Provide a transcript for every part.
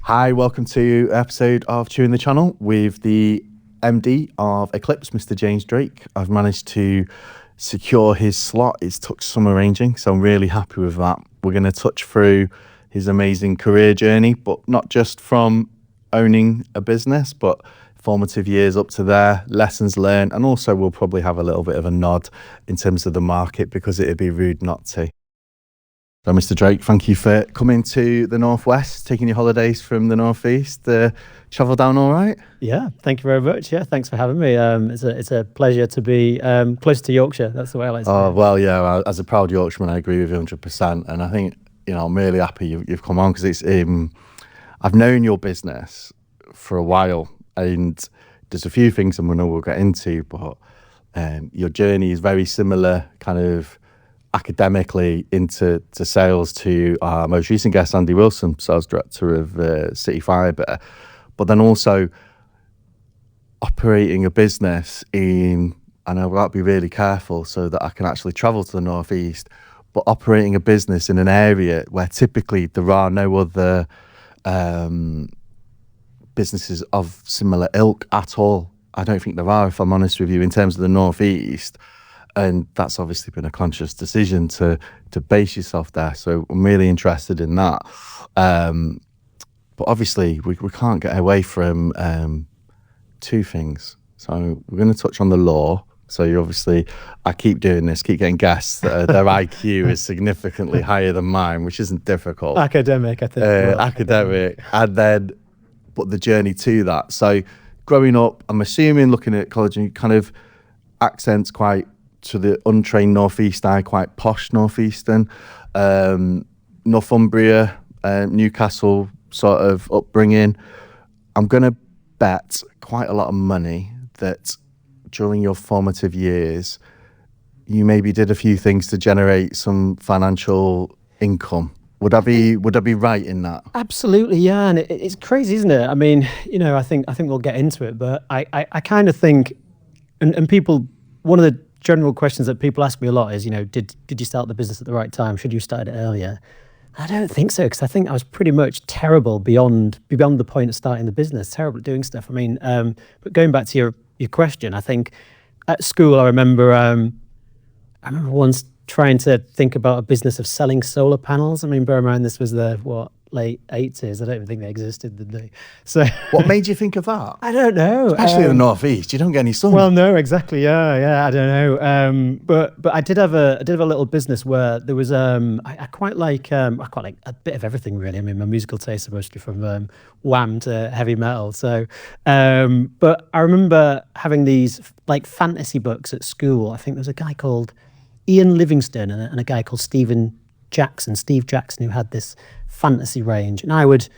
Hi, welcome to episode of Chewing the Channel with the MD of Eclipse, Mr. James Drake. I've managed to secure his slot. It's took some arranging, so I'm really happy with that. We're going to touch through his amazing career journey, but not just from owning a business, but formative years up to there, lessons learned, and also we'll probably have a little bit of a nod in terms of the market because it'd be rude not to. So, Mr. Drake, thank you for coming to the Northwest, taking your holidays from the Northeast. Travel down all right? Yeah, thank you very much. Yeah, thanks for having me. It's a pleasure to be close to Yorkshire. That's the way I like to say it. Well, yeah, as a proud Yorkshireman, I agree with you 100%. And I think, I'm really happy you've come on because it's I've known your business for a while, and there's a few things we'll get into, but your journey is very similar, kind of academically into sales to our most recent guest, Andy Wilson, sales director of City Fibre, but then also operating a business in, and I've got to be really careful so that I can actually travel to the Northeast, but operating a business in an area where typically there are no other businesses of similar ilk at all. I don't think there are, if I'm honest with you, in terms of the Northeast. And that's obviously been a conscious decision to base yourself there. So I'm really interested in that. But obviously, we can't get away from two things. So we're going to touch on the law. So you obviously, I keep doing this, keep getting guests that their IQ is significantly higher than mine, which isn't difficult. Academic, I think. Academic. And then, but the journey to that. So growing up, I'm assuming, looking at college, and kind of accents quite to the untrained Northeast eye, quite posh Northeastern, Northumbria, Newcastle sort of upbringing. I'm going to bet quite a lot of money that during your formative years, you maybe did a few things to generate some financial income. Would I be right in that? Absolutely, yeah. And it's crazy, isn't it? I mean, I think we'll get into it, but I kind of think, and people, one of the general questions that people ask me a lot is, did you start the business at the right time? Should you have started it earlier? I don't think so, because I think I was pretty much terrible beyond the point of starting the business, terrible at doing stuff. I mean, but going back to your question, I think at school I remember once trying to think about a business of selling solar panels. I mean, bear in mind this was the late 80s. I don't even think they existed, did they? So what made you think of that? I don't know. Especially in the Northeast, you don't get any sun. Well, no, exactly. Yeah. I don't know. But I did have a little business where there was I quite like a bit of everything really. I mean, my musical tastes are mostly from Wham to heavy metal. So, but I remember having these like fantasy books at school. I think there was a guy called Ian Livingstone and a guy called Steve Jackson, who had this fantasy range, and I would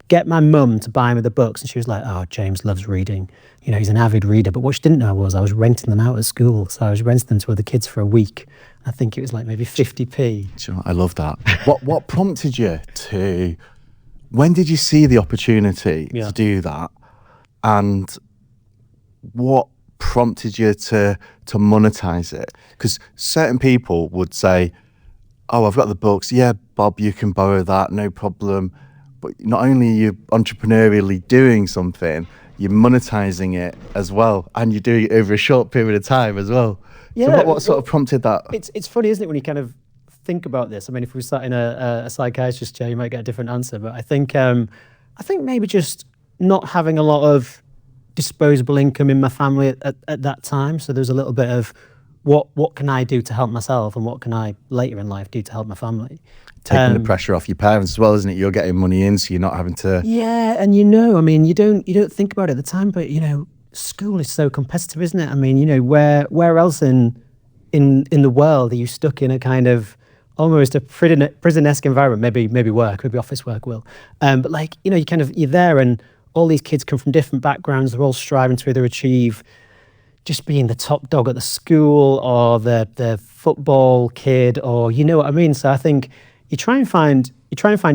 get my mum to buy me the books, and she was like, "Oh, James loves reading. He's an avid reader." But what she didn't know was I was renting them out at school, so I was renting them to other kids for a week. I think it was like maybe 50p. Sure, I love that. What prompted you to? When did you see the opportunity to do that, and what prompted you to monetize it? Because certain people would say, "Oh, I've got the books. Yeah, Bob, you can borrow that, no problem." But not only are you entrepreneurially doing something, you're monetizing it as well, and you're doing it over a short period of time as well. Yeah. So what sort of prompted that? It's funny, isn't it, when you kind of think about this? I mean, if we sat in a psychiatrist chair, you might get a different answer. But I think maybe just not having a lot of disposable income in my family at that time. So there's a little bit of what can I do to help myself, and what can I later in life do to help my family? Taking the pressure off your parents as well, isn't it? You're getting money in, so you're not having to. Yeah, and I mean, you don't think about it at the time, but school is so competitive, isn't it? I mean, where else in the world are you stuck in a kind of almost a prison-esque environment? Maybe office work will, but like you're there, and all these kids come from different backgrounds. They're all striving to either achieve just being the top dog at the school, or the football kid, or what I mean. So I think you try and find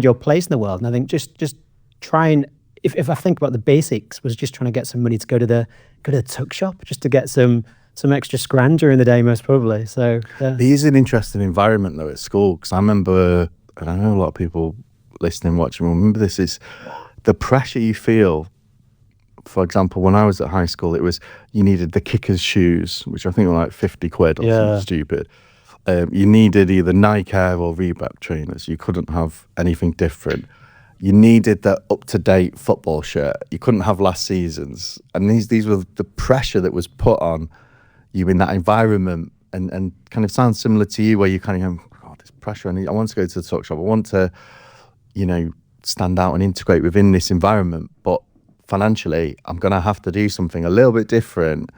your place in the world. And I think just try and, if I think about the basics, was just trying to get some money to go to the tuck shop, just to get some extra scran during the day, most probably. So yeah. It is an interesting environment though at school, because I remember, and I know a lot of people listening, watching, remember this is the pressure you feel. For example, when I was at high school, it was you needed the kicker's shoes, which I think were like 50 quid or something stupid. You needed either Nike Air or Reebok trainers. You couldn't have anything different. You needed the up-to-date football shirt. You couldn't have last season's. And these were the pressure that was put on you in that environment, and kind of sounds similar to you, where you kind of go, oh, this pressure. I want to go to the tuck shop. I want to, stand out and integrate within this environment. But financially, I'm going to have to do something a little bit different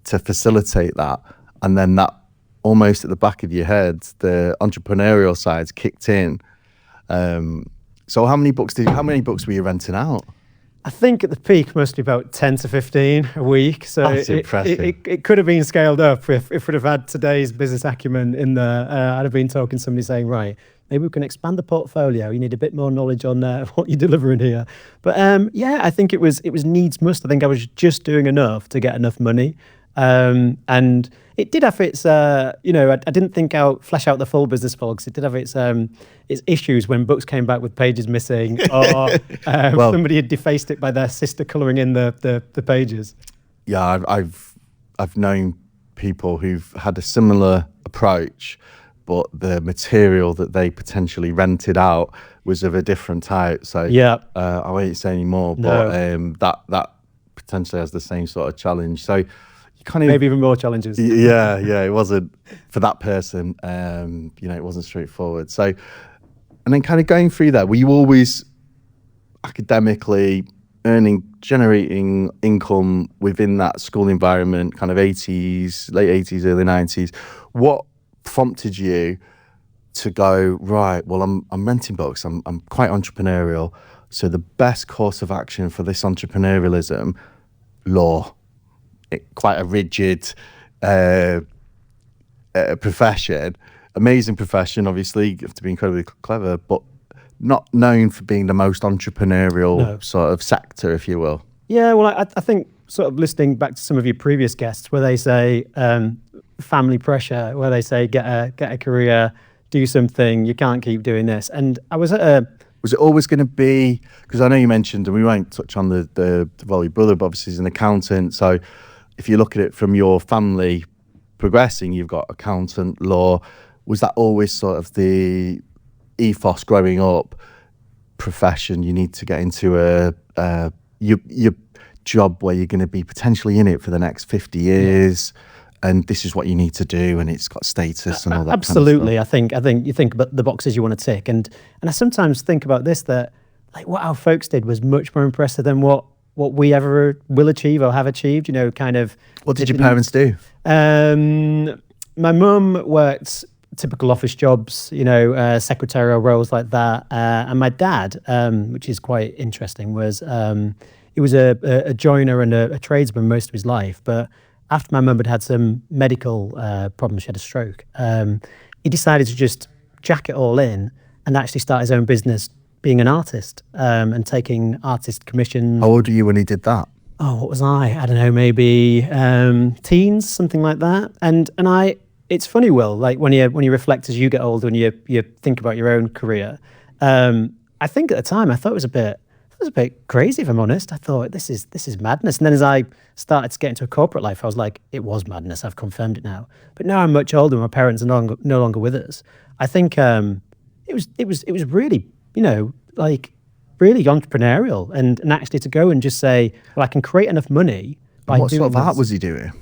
to facilitate that. And then that, almost at the back of your head, the entrepreneurial side's kicked in. So how many books were you renting out? I think at the peak, mostly about 10 to 15 a week. So That's impressive. It could have been scaled up if we'd have had today's business acumen in there. I'd have been talking to somebody saying, right, maybe we can expand the portfolio. You need a bit more knowledge on what you're delivering here. But I think it was needs must. I think I was just doing enough to get enough money. And it did have its, I didn't think flesh out the full business model, because it did have its issues when books came back with pages missing, or somebody had defaced it by their sister colouring in the pages. Yeah, I've known people who've had a similar approach, but the material that they potentially rented out was of a different type. So I won't say any more, but that potentially has the same sort of challenge. So kind of maybe even more challenges. Yeah, it wasn't for that person. It wasn't straightforward. So, and then kind of going through that, were you always academically generating income within that school environment, kind of late 80s, early 90s? What prompted you to go, right, well, I'm renting books, I'm quite entrepreneurial, so the best course of action for this entrepreneurialism, law. Quite a rigid profession, amazing profession, obviously. You have to be incredibly clever, but not known for being the most entrepreneurial sort of sector, if you will. Yeah, well, I think sort of listening back to some of your previous guests, where they say family pressure, where they say get a career, do something, you can't keep doing this. And I was at a... Was it always going to be, because I know you mentioned, and we won't touch on your brother, but obviously he's an accountant, so if you look at it from your family progressing, you've got accountant, law. Was that always sort of the ethos growing up? Profession, you need to get into your job where you're going to be potentially in it for the next 50 years, and this is what you need to do, and it's got status and all that. Absolutely, kind of stuff. I think you think about the boxes you want to tick, and I sometimes think about this, that like what our folks did was much more impressive than what we ever will achieve or have achieved, kind of. What did your parents do? My mum worked typical office jobs, secretarial roles like that. And my dad, which is quite interesting, was he was a joiner and a tradesman most of his life. But after my mum had had some medical problems, she had a stroke, he decided to just jack it all in and actually start his own business, being an artist, and taking artist commissions. How old were you when he did that? Oh, what was I? I don't know, maybe teens, something like that. And it's funny, Will, like when you reflect as you get older and you think about your own career. I think at the time I thought it was a bit crazy, if I'm honest. I thought this is madness. And then as I started to get into a corporate life, I was like, it was madness. I've confirmed it now. But now I'm much older. My parents are no longer with us. I think it was really, really entrepreneurial, and actually to go and just say, well, I can create enough money by what doing sort of art this. was he doing?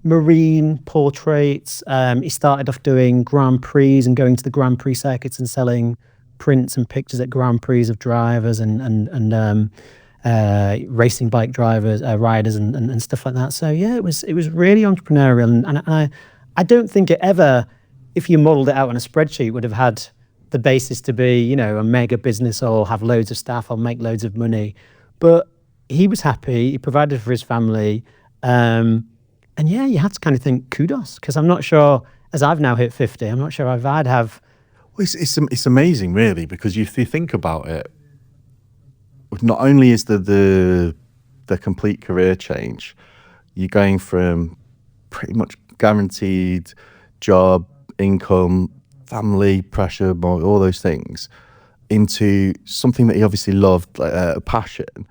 Marine portraits. He started off doing Grand Prix and going to the Grand Prix circuits and selling prints and pictures at Grand Prix of drivers and racing bike drivers, riders and stuff like that. So yeah, it was really entrepreneurial, and I don't think it ever, if you modelled it out on a spreadsheet, would have had the basis to be, a mega business or have loads of staff or make loads of money. But he was happy, he provided for his family. And yeah, you had to kind of think kudos, because I'm not sure, as I've now hit 50, I'm not sure if I'd have... Well, it's amazing, really, because if you think about it, not only is the complete career change, you're going from pretty much guaranteed job, income, family pressure, all those things, into something that he obviously loved, like a passion.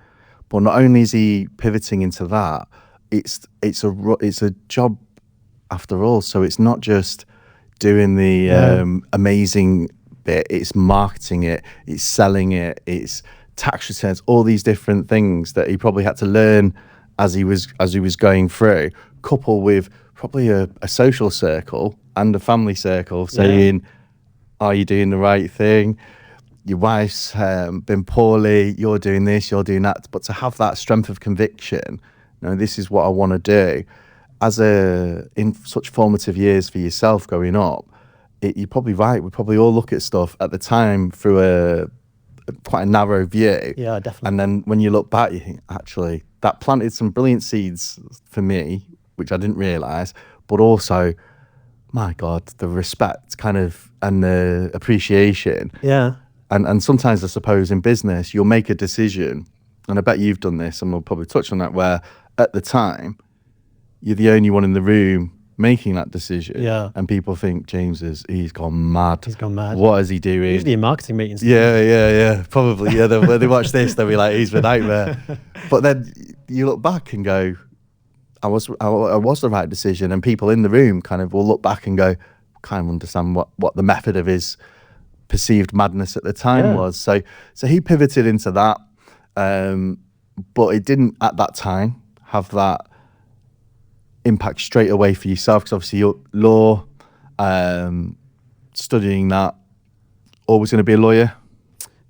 But not only is he pivoting into that, it's a job after all. So it's not just doing the amazing bit. It's marketing it, it's selling it, it's tax returns, all these different things that he probably had to learn as he was going through, coupled with probably a social circle and a family circle saying, are you doing the right thing? Your wife's been poorly, you're doing this, you're doing that. But to have that strength of conviction, this is what I want to do, in such formative years for yourself growing up, you're probably right. We probably all look at stuff at the time through quite a narrow view. Yeah, definitely. And then when you look back, you think, actually, that planted some brilliant seeds for me, which I didn't realise, but also, my God, the respect and the appreciation. Yeah. And sometimes I suppose in business, you'll make a decision, and I bet you've done this, and we'll probably touch on that, where at the time, you're the only one in the room making that decision. Yeah. And people think, he's gone mad. He's gone mad. What is he doing? Usually in marketing meetings. Yeah. Probably. Yeah, when they watch this, they'll be like, he's been out there. But then you look back and go, I was the right decision. And people in the room kind of will look back and go, kind of understand what the method of his perceived madness at the time was. So he pivoted into that, but it didn't at that time have that impact straight away for yourself, because obviously your law, studying that, always going to be a lawyer.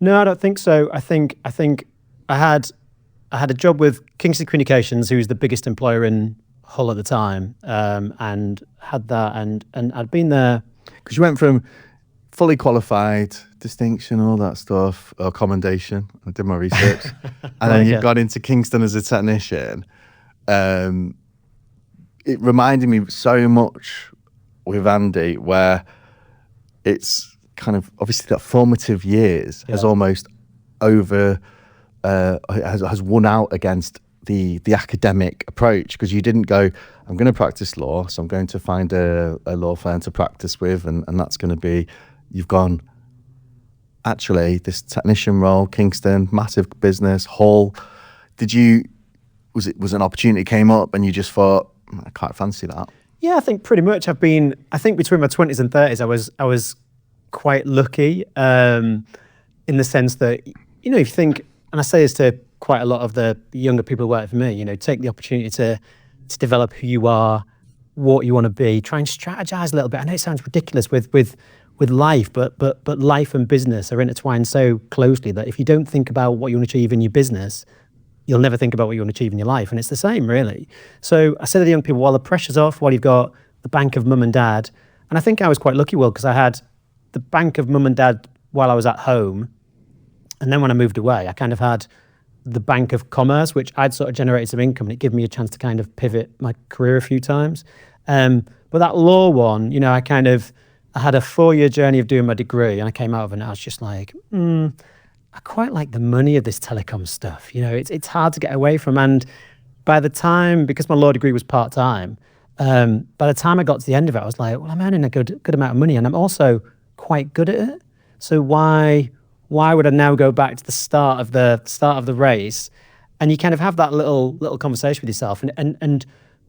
No, I don't think so. I think I had a job with Kingston Communications, who's the biggest employer in Hull at the time, and had that, and I'd been there because you went from fully qualified, distinction, all that stuff, or commendation. I did my research, and then you've gone into Kingston as a technician. It reminded me so much with Andy, where it's kind of obviously that formative years has almost has won out against the academic approach, because you didn't go, I'm going to practice law, so I'm going to find a law firm to practice with, and that's going to be, you've gone, actually, this technician role, Kingston, massive business, Hull. Was an opportunity came up and you just thought, I can't fancy that? Yeah, I think pretty much. I think between my 20s and 30s, I was quite lucky, in the sense that, if you think, and I say this to quite a lot of the younger people who work for me, take the opportunity to develop who you are, what you want to be, try and strategize a little bit. I know it sounds ridiculous with life, but life and business are intertwined so closely that if you don't think about what you want to achieve in your business, you'll never think about what you want to achieve in your life. And it's the same, really. So I say to the young people, while the pressure's off, while you've got the bank of mum and dad, and I think I was quite lucky, Will, because I had the bank of mum and dad while I was at home. And then when I moved away, I kind of had the bank of commerce, which I'd sort of generated some income, and it gave me a chance to kind of pivot my career a few times. But that law one, I had a 4-year journey of doing my degree, and I came out of it and I was just like, I quite like the money of this telecom stuff. It's hard to get away from. And by the time, because my law degree was part-time, by the time I got to the end of it, I was like, well, I'm earning a good amount of money, and I'm also quite good at it. So why would I now go back to the start of the race? And you kind of have that little conversation with yourself, and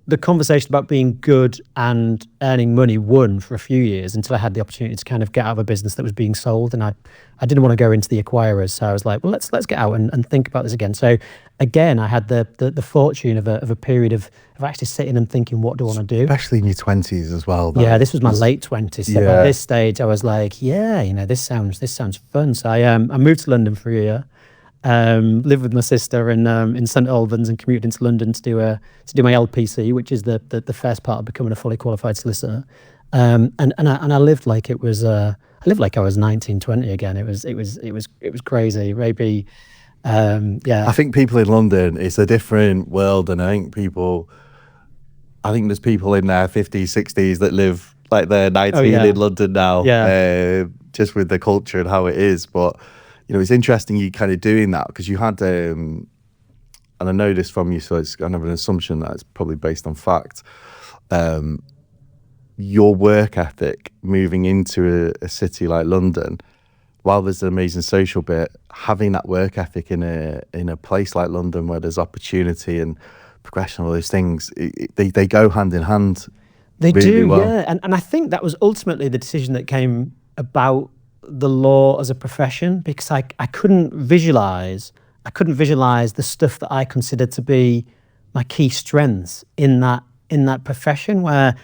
the conversation about being good and earning money won for a few years until I had the opportunity to kind of get out of a business that was being sold, and I didn't want to go into the acquirers. So I was like, well, let's get out and think about this again. So again, I had the fortune of a period of actually sitting and thinking, what do I want to do? Especially in your 20s as well. Yeah, this was my late 20s. So by this stage, I was like, this sounds fun. So I moved to London for a year. Lived with my sister in St Albans and commuted into London to do my LPC, which is the first part of becoming a fully qualified solicitor. And I lived like it was I lived like I was 19, 20 again. It was crazy. Maybe I think people in London, it's a different world, and I think there's people in their 50s, 60s that live like they're 19 in London now. Just with the culture and how it is, but. It's interesting you kind of doing that, because you had, and I know this from you, so it's kind of an assumption that it's probably based on fact, your work ethic moving into a city like London, while there's an amazing social bit, having that work ethic in a place like London where there's opportunity and progression, all those things, they go hand in hand. They really do, well. yeah. And I think that was ultimately the decision that came about the law as a profession, because I couldn't visualize the stuff that I considered to be my key strengths in that profession, where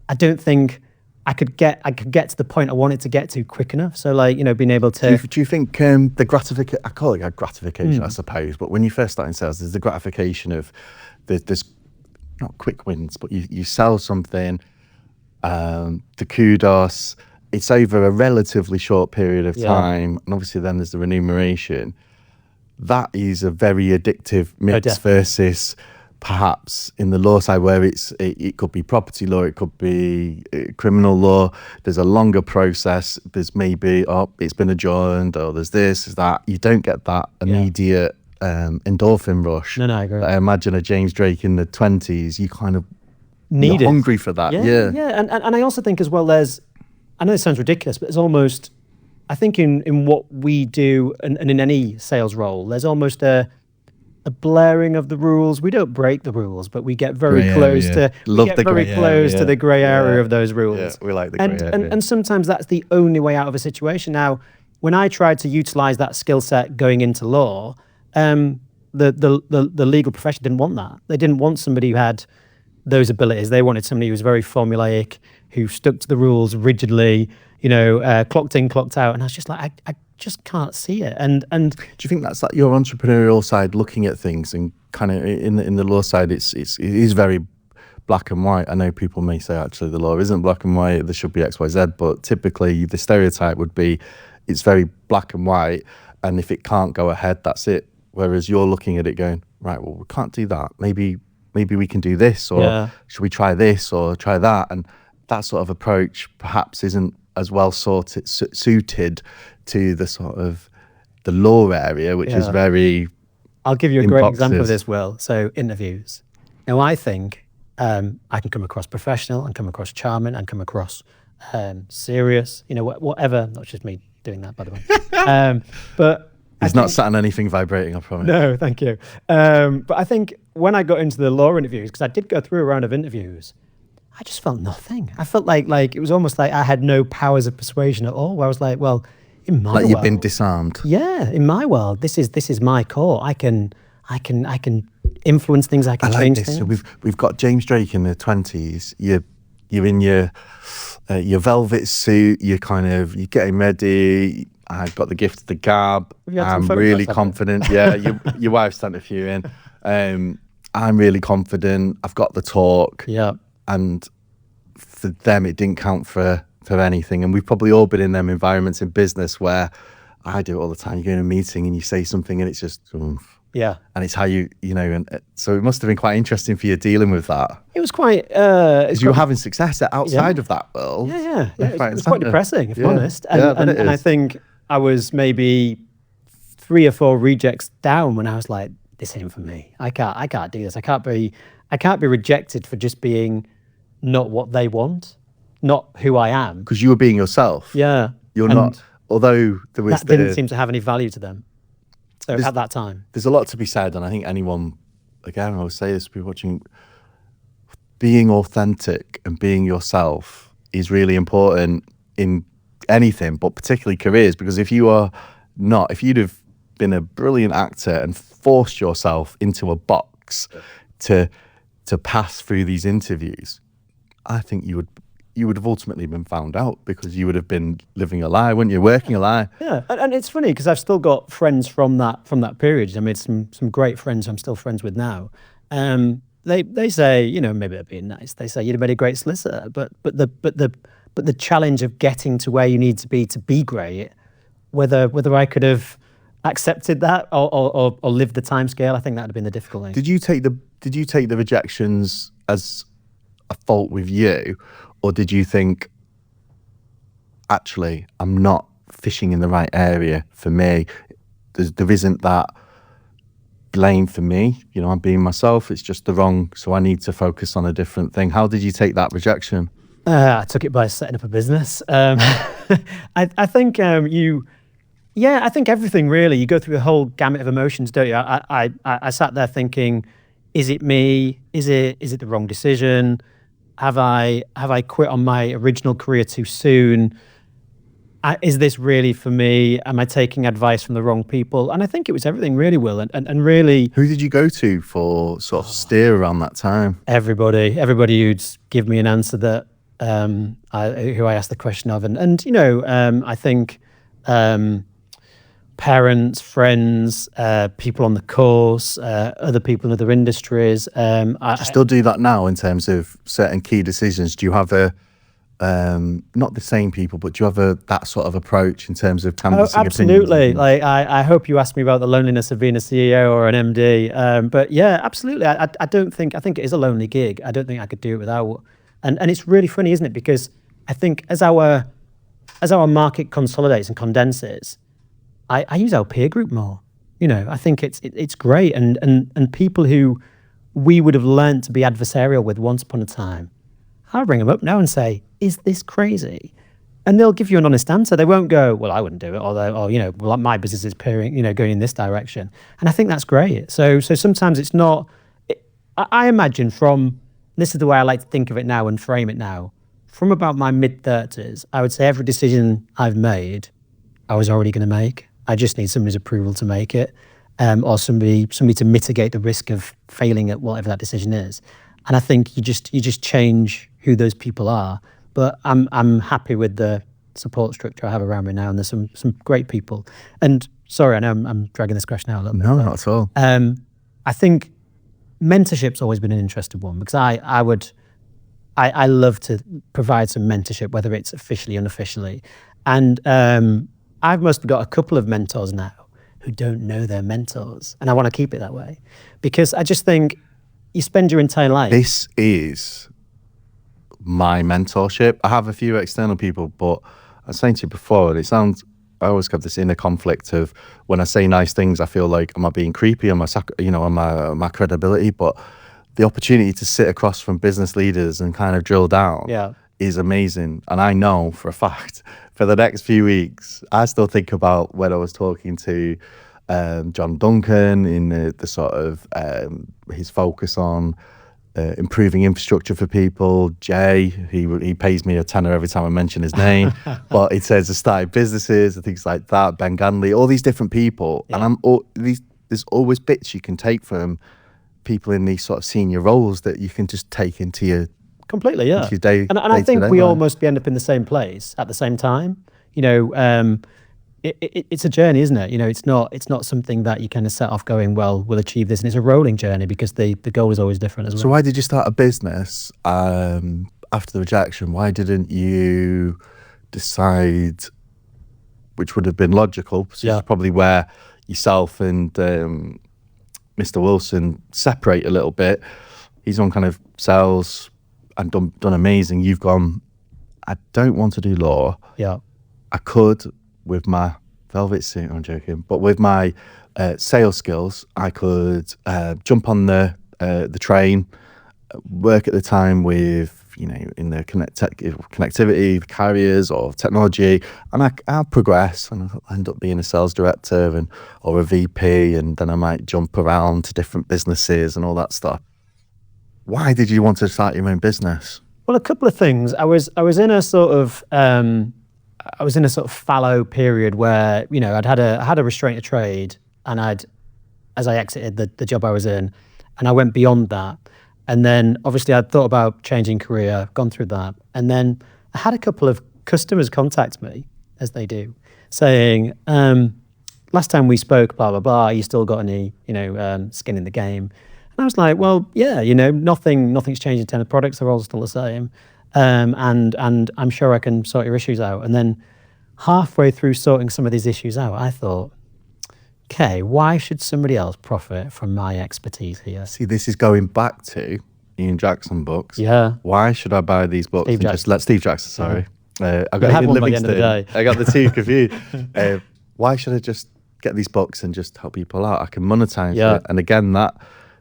I don't think I could get to the point I wanted to get to quick enough. So, like, you know, being able to. Do you think the gratification? I call it a gratification, I suppose. But when you first start in sales, there's the gratification of there's not quick wins, but you sell something, the kudos. It's over a relatively short period of time, and obviously then there's the remuneration. That is a very addictive mix versus perhaps in the law side where it could be property law, it could be criminal law. There's a longer process. There's maybe, it's been adjourned, or there's this, there's that. You don't get that immediate endorphin rush. No, I agree. I imagine a James Drake in the 20s, you kind of Need you're it. hungry for that. Yeah. And I also think as well, I know it sounds ridiculous, but there's almost, I think in what we do and in any sales role, there's almost a blurring of the rules. We don't break the rules, but we get very close to the grey area of those rules. Yeah, we like the grey area. And sometimes that's the only way out of a situation. Now, when I tried to utilize that skill set going into law, the legal profession didn't want that. They didn't want somebody who had those abilities. They wanted somebody who was very formulaic, who stuck to the rules rigidly, you know, clocked in, clocked out. And I was just like, I just can't see it. And do you think that's like your entrepreneurial side, looking at things, and kind of in the law side, it is very black and white? I know people may say actually the law isn't black and white, there should be X, Y, Z, but typically the stereotype would be it's very black and white, and if it can't go ahead, that's it. Whereas you're looking at it going, right, well, we can't do that. Maybe we can do this, or should we try this or try that? And that sort of approach perhaps isn't as well suited to the sort of the law area, which is very. I'll give you a great example of this, Will. So interviews. Now, I think I can come across professional and come across charming and come across serious, you know, whatever. Not just me doing that, by the way. But he's not sat on anything vibrating, I promise. No, thank you. But I think when I got into the law interviews, because I did go through a round of interviews, I just felt nothing. I felt like it was almost like I had no powers of persuasion at all. Where I was like, well, in my world, you've been disarmed. Yeah, in my world, this is my core. I can influence things. I can change things. So we've got James Drake in the 20s. You're in your velvet suit. You're getting ready. I've got the gift of the gab. I'm really confident. Yeah, your wife sent a few in. I'm really confident. I've got the talk. Yeah. And for them, it didn't count for anything. And we've probably all been in them environments in business where I do it all the time. You go in a meeting and you say something and it's just, yeah. And it's how you know, and so it must have been quite interesting for you dealing with that. It was quite. Because you were having success outside of that world. Yeah. It was quite depressing, if I'm honest. And I think I was maybe 3 or 4 rejects down when I was like, this ain't for me. I can't do this. I can't be rejected for just being not what they want, not who I am. Because you were being yourself. Yeah. You're not, although there was that didn't seem to have any value to them. So at that time. There's a lot to be said, and I think anyone, again, I would say this to people watching, being authentic and being yourself is really important in anything, but particularly careers, because if you'd have been a brilliant actor and forced yourself into a box to pass through these interviews, I think you would have ultimately been found out, because you would have been living a lie, wouldn't you? Working a lie. Yeah, and it's funny because I've still got friends from that period. I made some great friends I'm still friends with now. They say, you know, maybe they're being nice. They say you'd have made a great solicitor, but the challenge of getting to where you need to be great, whether I could have accepted that or lived the time scale, I think that would have been the difficult thing. Did you take the rejections as a fault with you, or did you think, actually, I'm not fishing in the right area for me? There isn't that blame for me. You know, I'm being myself. It's just so I need to focus on a different thing. How did you take that rejection? I took it by setting up a business. I think Yeah, I think everything really. You go through a whole gamut of emotions, don't you? I sat there thinking, is it me? Is it the wrong decision? Have I quit on my original career too soon? Is this really for me? Am I taking advice from the wrong people? And I think it was everything really, Will, and really Who did you go to for sort of steer around that time? everybody who'd give me an answer that who I asked the question of, and you know, I think parents, friends, people on the course, other people in other industries. Do you still do that now in terms of certain key decisions? Do you have a not the same people, but do you have that sort of approach in terms of canvassing Absolutely. opinions? Like I hope you asked me about the loneliness of being a CEO or an MD. But yeah, absolutely. I don't think I think it is a lonely gig. I don't think I could do it without. And it's really funny, isn't it? Because I think as our market consolidates and condenses, I use our peer group more. You know, I think it's great. And people who we would have learned to be adversarial with once upon a time, I'll bring them up now and say, is this crazy? And they'll give you an honest answer. They won't go, well, I wouldn't do it, or you know, well, my business is peering, you know, going in this direction. And I think that's great. So sometimes it's not. I imagine from this is the way I like to think of it now and frame it now. From about my mid-30s, I would say every decision I've made, I was already going to make. I just need somebody's approval to make it, or somebody to mitigate the risk of failing at whatever that decision is. And I think you just change who those people are. But I'm happy with the support structure I have around me now, and there's some great people. And sorry, I know I'm dragging this question out a little bit. No, not at all. I think mentorship's always been an interesting one because I love to provide some mentorship, whether it's officially, unofficially. And I've mostly got a couple of mentors now who don't know their mentors, and I want to keep it that way because I just think you spend your entire life. This is my mentorship. I have a few external people, but I was saying to you before, and I always have this inner conflict of when I say nice things, I feel like, am I being creepy? Am I, on my credibility? But the opportunity to sit across from business leaders and kind of drill down is amazing. And I know for a fact, for the next few weeks, I still think about when I was talking to John Duncan in the sort of his focus on improving infrastructure for people. Jay, he pays me a tenner every time I mention his name, but it says I started businesses and things like that. Ben Ganley, all these different people, and there's always bits you can take from people in these sort of senior roles that you can just take into your completely, yeah. Into your day, and I think we almost end up in the same place at the same time. You know, it's a journey, isn't it? You know, it's not something that you kind of set off going, well, we'll achieve this, and it's a rolling journey because the goal is always different as well. So why did you start a business after the rejection? Why didn't you decide, which would have been logical, which is probably where yourself and Mr. Wilson separate a little bit. He's on kind of sales and done amazing. You've gone, I don't want to do law. Yeah. I could with my velvet suit, I'm joking, but with my sales skills, I could jump on the train, work at the time with, you know, in the connectivity, the carriers or technology, and I'll progress and I'll end up being a sales director or a VP, and then I might jump around to different businesses and all that stuff. Why did you want to start your own business? Well, a couple of things. I was in a sort of fallow period where, you know, I had a restraint of trade, and as I exited the job I was in, and I went beyond that. And then obviously I'd thought about changing career, gone through that. And then I had a couple of customers contact me, as they do, saying, last time we spoke, blah, blah, blah, you still got any, you know, skin in the game? And I was like, well, yeah, you know, nothing's changed in terms of products. They're all still the same. And I'm sure I can sort your issues out. And then halfway through sorting some of these issues out, I thought, okay, why should somebody else profit from my expertise here? See, this is going back to Ian Jackson books. Yeah. Why should I buy these books? Steve Jackson, sorry. I got one by the end of the day. I got the two confused. Why should I just get these books and just help people out? I can monetize it. And again, that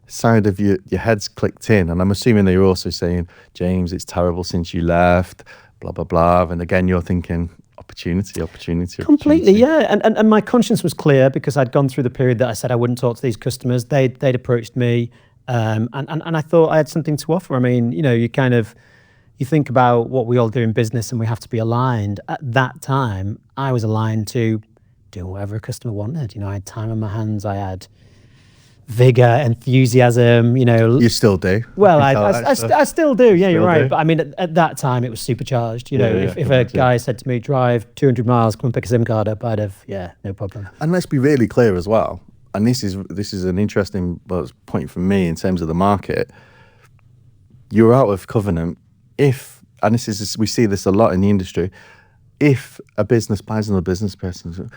side of your head's clicked in. And I'm assuming that you're also saying, James, it's terrible since you left, blah, blah, blah. And again, you're thinking, opportunity. Completely, yeah. And my conscience was clear because I'd gone through the period that I said I wouldn't talk to these customers. They'd approached me, and I thought I had something to offer. I mean, you think about what we all do in business and we have to be aligned. At that time, I was aligned to doing whatever a customer wanted. I had time on my hands. I had vigor, enthusiasm, You still do. Well, I still do. Yeah, you're right. do. But I mean, at that time, it was supercharged. If a imagine. guy said to me, drive 200 miles, come and pick a SIM card up, I'd have, no problem. And let's be really clear as well. And this is an interesting point for me in terms of the market. You're out of covenant if, and we see this a lot in the industry, if a business buys another business person,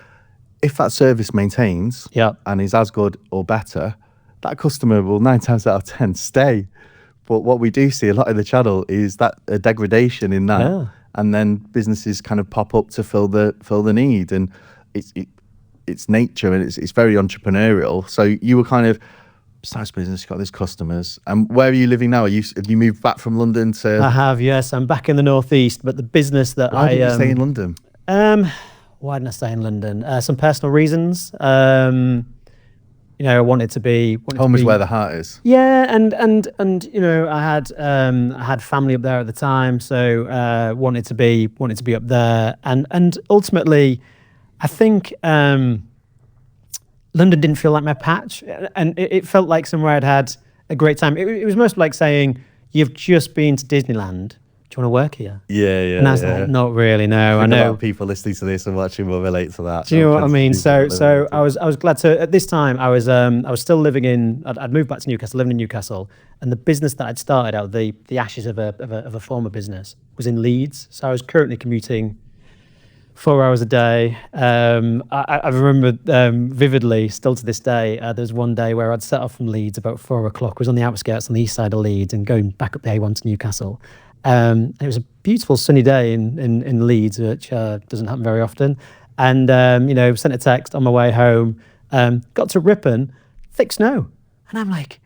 if that service maintains and is as good or better, that customer will 9 times out of 10 stay. But what we do see a lot in the channel is that a degradation in that, and then businesses kind of pop up to fill the need, and it's nature, and it's very entrepreneurial. So you were kind of starts business, you got these customers, and where are you living now? Have you moved back from London to? I have, yes. I'm back in the northeast, but the business that Why did you stay in London? Why didn't I stay in London? Some personal reasons. I wanted to be Home is where the heart is. Yeah, and I had family up there at the time, so wanted to be up there, and ultimately, I think London didn't feel like my patch, and it felt like somewhere I'd had a great time. It was most like saying, "You've just been to Disneyland. Do you want to work here?" Yeah. And I was like, "Not really, no." I know people listening to this and watching will relate to that. Do you know what I mean? So I was glad to. At this time, I was still living in. I'd moved back to Newcastle, living in Newcastle, and the business that I'd started out, the ashes of a former business, was in Leeds. So I was currently commuting 4 hours a day. I remember vividly, still to this day, there was one day where I'd set off from Leeds about 4 o'clock, was on the outskirts on the east side of Leeds and going back up the A1 to Newcastle. It was a beautiful sunny day in Leeds, which doesn't happen very often. And, sent a text on my way home, got to Ripon, thick snow. And I'm like,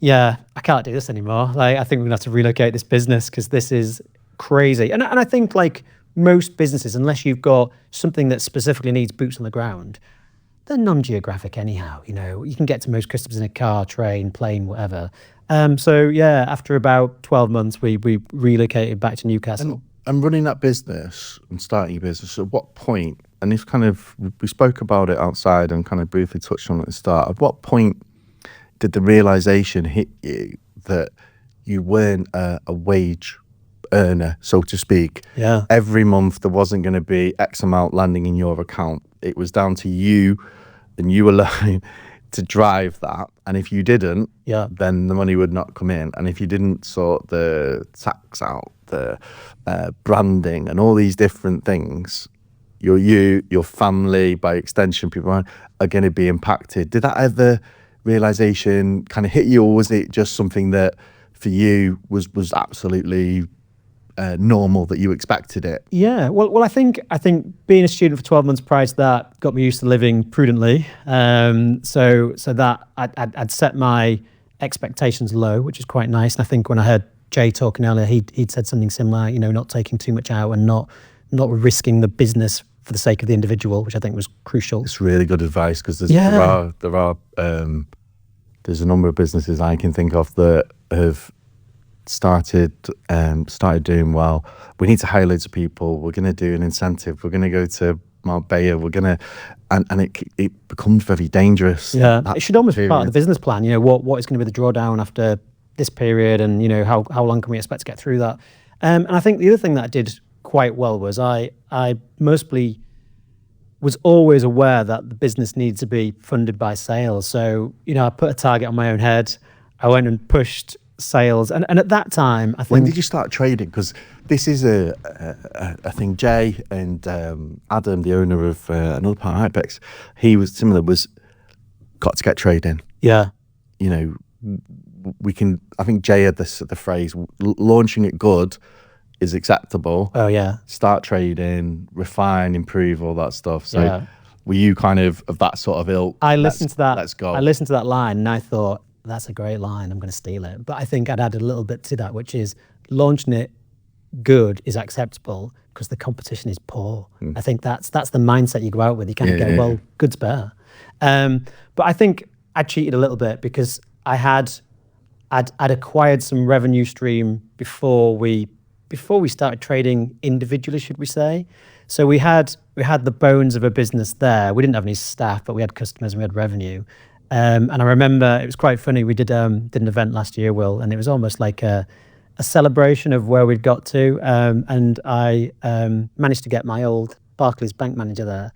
yeah, I can't do this anymore. Like, I think we're going to have to relocate this business because this is crazy. And I think, like, most businesses, unless you've got something that specifically needs boots on the ground, they're non-geographic anyhow. You can get to most customers in a car, train, plane, whatever. After about 12 months, we relocated back to Newcastle. And running that business and starting your business, at what point, and if kind of, we spoke about it outside and kind of briefly touched on it at the start, at what point did the realization hit you that you weren't a wage earner, so to speak? Yeah. Every month there wasn't going to be X amount landing in your account. It was down to you and you alone to drive that. And if you didn't, then the money would not come in. And if you didn't sort the tax out, the branding and all these different things, your family, by extension, people are going to be impacted. Did that ever realization kind of hit you, or was it just something that for you was absolutely normal, that you expected it? Yeah, well, I think being a student for 12 months prior to that got me used to living prudently. So that I'd set my expectations low, which is quite nice. And I think when I heard Jay talking earlier, he'd said something similar. Not taking too much out and not risking the business for the sake of the individual, which I think was crucial. It's really good advice, because there are there's a number of businesses I can think of that have started doing well. We need to hire loads of people. We're going to do an incentive. We're going to go to Marbella. We're going to, and it becomes very dangerous. Yeah, it should almost be part of the business plan. What is going to be the drawdown after this period, and how long can we expect to get through that? And I think the other thing that I did quite well was I mostly was always aware that the business needs to be funded by sales. So I put a target on my own head. I went and pushed sales, and at that time, I think. When did you start trading? Because this is I think Jay and Adam, the owner of another part of Hypex, he was similar. Was got to get trading. Yeah. We can. I think Jay had the phrase, launching it good is acceptable. Oh yeah. Start trading, refine, improve, all that stuff. So were you kind of that sort of ilk? I listened to that. Let's go. I listened to that line and I thought, that's a great line, I'm going to steal it. But I think I'd added a little bit to that, which is launching it good is acceptable because the competition is poor. I think that's the mindset you go out with. You kind of go, well, good's better. But I think I cheated a little bit because I'd acquired some revenue stream before we started trading individually, should we say? So we had the bones of a business there. We didn't have any staff, but we had customers and we had revenue. And I remember it was quite funny. We did an event last year, Will, and it was almost like a celebration of where we'd got to. And I managed to get my old Barclays bank manager there,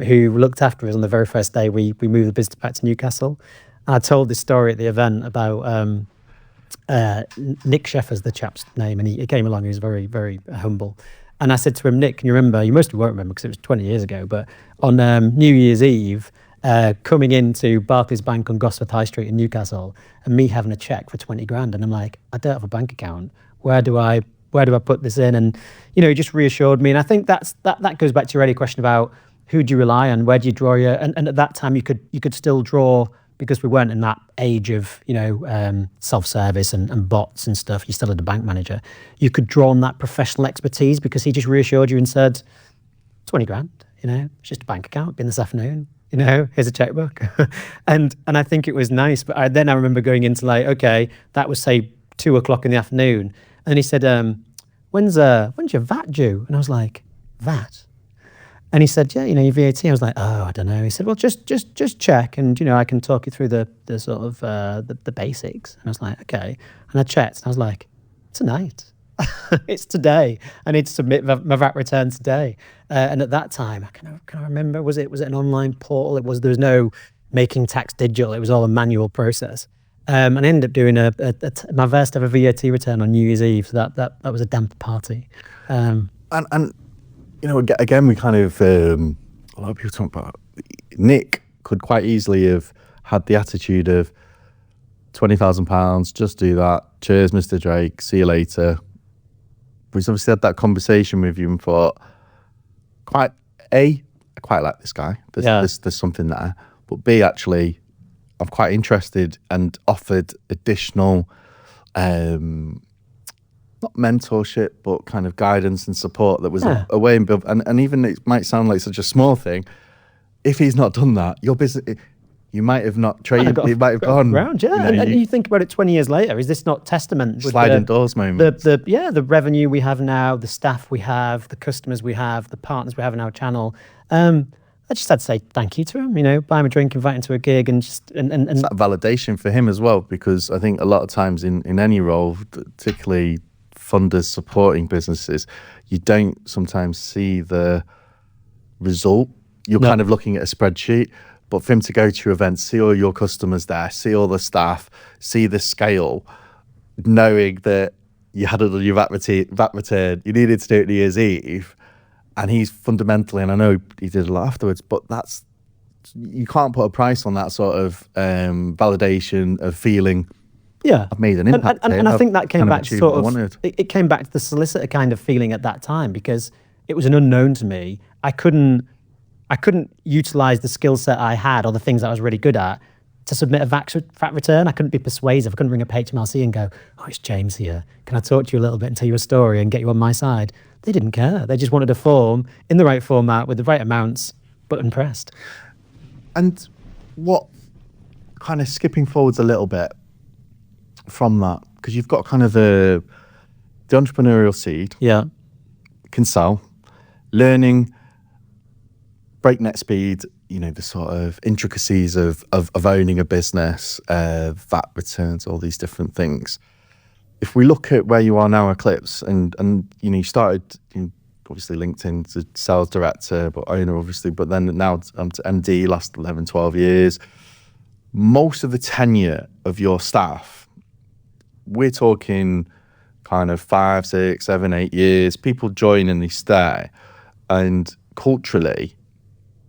who looked after us on the very first day we moved the business back to Newcastle. And I told this story at the event about Nick Sheffer's the chap's name, and he came along. He was very, very humble. And I said to him, Nick, can you remember? You most won't remember because it was 20 years ago, but on New Year's Eve, coming into Barclays Bank on Gosforth High Street in Newcastle, and me having a check for 20 grand, and I'm like, I don't have a bank account. Where do I put this in? And he just reassured me. And I think that goes back to your earlier question about who do you rely on, where do you draw your? And at that time, you could still draw, because we weren't in that age of self-service and bots and stuff. You still had a bank manager. You could draw on that professional expertise because he just reassured you and said, 20 grand, it's just a bank account. Be in this afternoon. Here's a checkbook. and I think it was nice. But I remember going into okay, that was say 2:00 in the afternoon. And he said, when's your VAT due? And I was like, VAT? And he said, yeah, your VAT. I was like, oh, I don't know. He said, well, just check, and I can talk you through the sort of the basics. And I was like, okay. And I checked, and I was like, tonight. It's today. I need to submit my VAT return today. And at that time, can I remember? Was it an online portal? There was no making tax digital. It was all a manual process. And I ended up doing my first ever VAT return on New Year's Eve. So that was a damp party. And again, we kind of a lot of people talk about Nick could quite easily have had the attitude of £20,000, just do that. Cheers, Mr. Drake. See you later. But he's obviously had that conversation with you and thought, I quite like this guy. There's something there. But B, actually, I'm quite interested, and offered additional, not mentorship, but kind of guidance and support that was a way and build. And even it might sound like such a small thing. If he's not done that, your business, you might have not traded. It might have gone around. Yeah, and you think about it 20 years later. Is this not testament? Sliding doors moment. The revenue we have now, the staff we have, the customers we have, the partners we have in our channel. I just had to say thank you to him. Buy him a drink, invite him to a gig, and just and it's that validation for him as well, because I think a lot of times in any role, particularly funders supporting businesses, you don't sometimes see the result. You're kind of looking at a spreadsheet, but for him to go to your events, see all your customers there, see all the staff, see the scale, knowing that you had it on your VAT return, you needed to do it New Year's Eve, and he's fundamentally, and I know he did a lot afterwards, but you can't put a price on that sort of validation of feeling. Yeah, I've made an impact. And I think that came back to it came back to the solicitor kind of feeling at that time, because it was an unknown to me. I couldn't utilize the skill set I had, or the things I was really good at, to submit a VAT return. I couldn't be persuasive. I couldn't ring up HMRC and go, oh, it's James here. Can I talk to you a little bit and tell you a story and get you on my side? They didn't care. They just wanted a form in the right format with the right amounts, but impressed. And what, kind of skipping forwards a little bit from that, because you've got kind of the entrepreneurial seed. Yeah. Can sell. Learning breakneck speed, the sort of intricacies of owning a business, VAT returns, all these different things. If we look at where you are now, Eclipse, and you started obviously LinkedIn to sales director, but owner obviously, but then now to MD, last 11, 12 years. Most of the tenure of your staff, we're talking kind of 5, 6, 7, 8 years. People join and they stay. And culturally,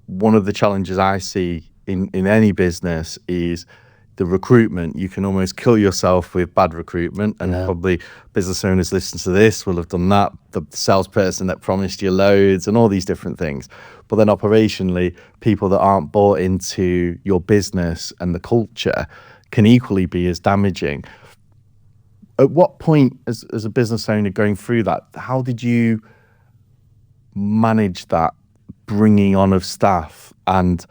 one of the challenges I see in any business is the recruitment. You can almost kill yourself with bad recruitment, and probably business owners listen to this will have done that. The salesperson that promised you loads and all these different things. But then operationally, people that aren't bought into your business and the culture can equally be as damaging. At what point, as a business owner going through that, how did you manage that bringing on of staff and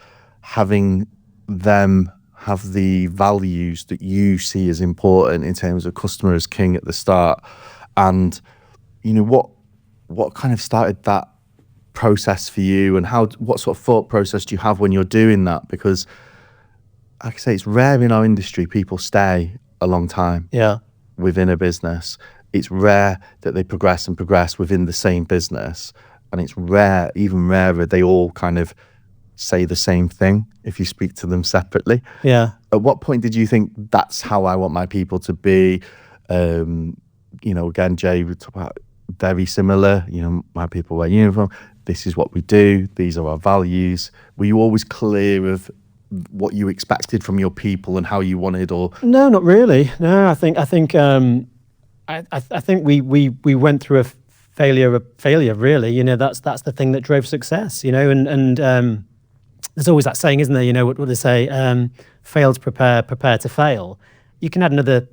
having them have the values that you see as important in terms of customer as king at the start? And what kind of started that process for you, and what sort of thought process do you have when you're doing that? Because like I say, it's rare in our industry people stay a long time within a business. It's rare that they progress within the same business, and it's rare, even rarer, they all kind of say the same thing if you speak to them separately. Yeah. At what point did you think that's how I want my people to be? Again, Jay, we talk about very similar. My people wear uniform. This is what we do. These are our values. Were you always clear of what you expected from your people and how you wanted? Or no, not really. No, I think we went through a failure. Really, that's the thing that drove success. And there's always that saying, isn't there? What they say? Fail to prepare to fail. You can add another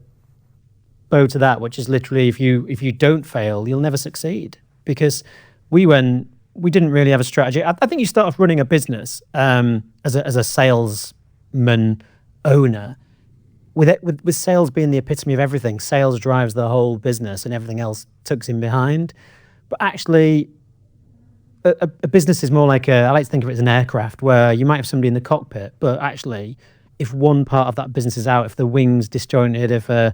bow to that, which is literally if you don't fail, you'll never succeed. Because we didn't really have a strategy. I think you start off running a business as a salesman owner, with sales being the epitome of everything. Sales drives the whole business, and everything else tucks in behind. But actually, a business is more like I like to think of it as an aircraft, where you might have somebody in the cockpit, but actually, if one part of that business is out, if the wing's disjointed, if a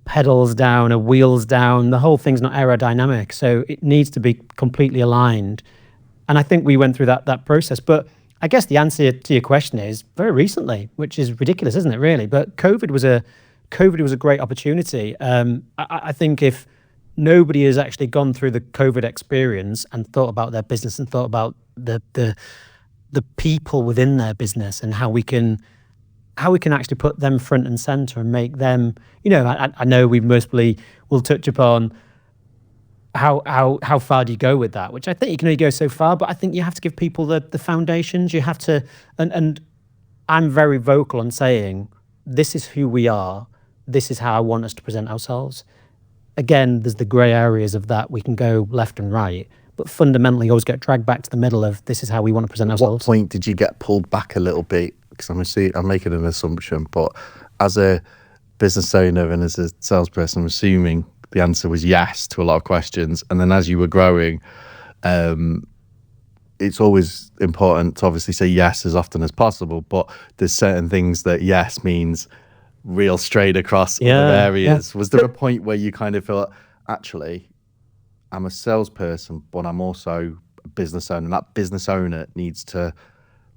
pedals down, a wheels down, the whole thing's not aerodynamic. So it needs to be completely aligned. And I think we went through that process. But I guess the answer to your question is very recently, which is ridiculous, isn't it, really? But COVID was a great opportunity. I think if nobody has actually gone through the COVID experience and thought about their business and thought about the people within their business and how we can actually put them front and center and make them, I know we mostly will touch upon how far do you go with that, which I think you can only go so far, but I think you have to give people the foundations. You have to, and I'm very vocal on saying, this is who we are. This is how I want us to present ourselves. Again, there's the gray areas of that. We can go left and right, but fundamentally you always get dragged back to the middle of this is how we want to present ourselves. At what point did you get pulled back a little bit? Because I'm making an assumption, but as a business owner and as a salesperson, I'm assuming the answer was yes to a lot of questions. And then as you were growing, it's always important to obviously say yes as often as possible, but there's certain things that yes means real straight across other areas. Was there a point where you kind of thought, actually, I'm a salesperson, but I'm also a business owner, and that business owner needs to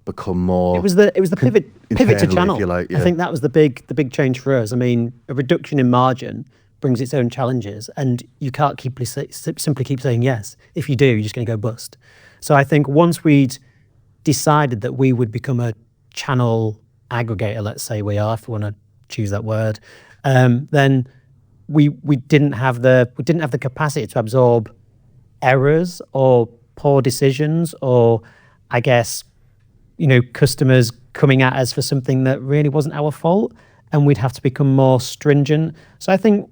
become more. It was the pivot to channel. If you like, yeah. I think that was the big change for us. I mean, a reduction in margin brings its own challenges, and you can't simply keep saying yes. If you do, you're just going to go bust. So I think once we'd decided that we would become a channel aggregator, let's say we are, if we want to choose that word, then we didn't have the capacity to absorb errors or poor decisions, or I guess customers coming at us for something that really wasn't our fault, and we'd have to become more stringent. So I think